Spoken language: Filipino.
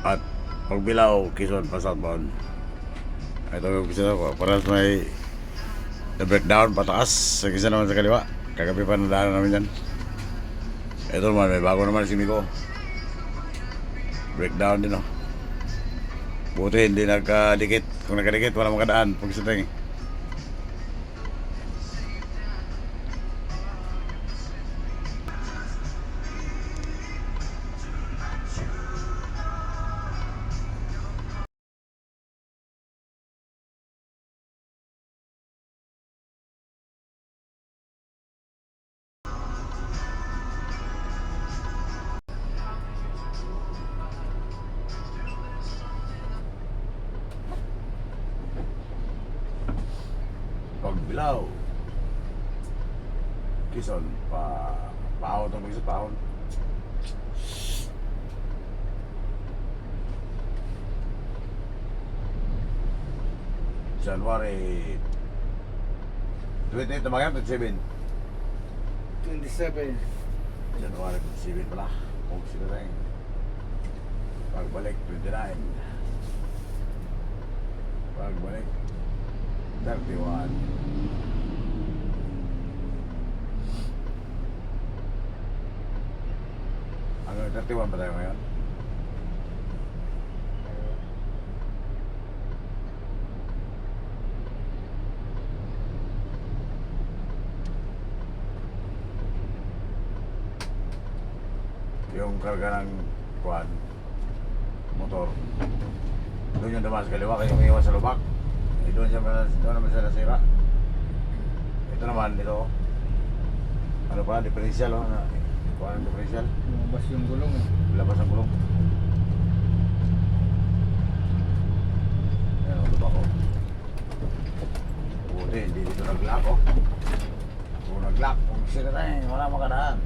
At pagbilaw, Quezon pa southbound. Ito yung gusto ko. Parang may breakdown pataas. Sa isa naman sa kaliwa. Kagabi pa nadaanan namin yan. Ito naman, may bago naman si Miko. Breakdown din, oh. Buti hindi nagkadikit. Kung nagkadikit, wala makadaan. Pag sa tingin. Pagbilaw, Quezon paahon itong isa paahon. January 28 na ba yan? 27 January 27 pala. Kung sila rin pagbalik 29, pagbalik 31. Hanggang 31 ba tayo ngayon? Yung karga ng kuwan, motor, doon yung damas kaliwa, kayong iwas sa lubak. Doon naman siya nasira. Ito naman, ito ano pa, differential, oh. Kuha ng differential. Lumabas yung gulong eh. Labas ang gulong. Ayan, ang lubak, oh. Buti, hindi dito nag-lock, oh. Kung nag-lock, kung sila tayo, wala makadaan.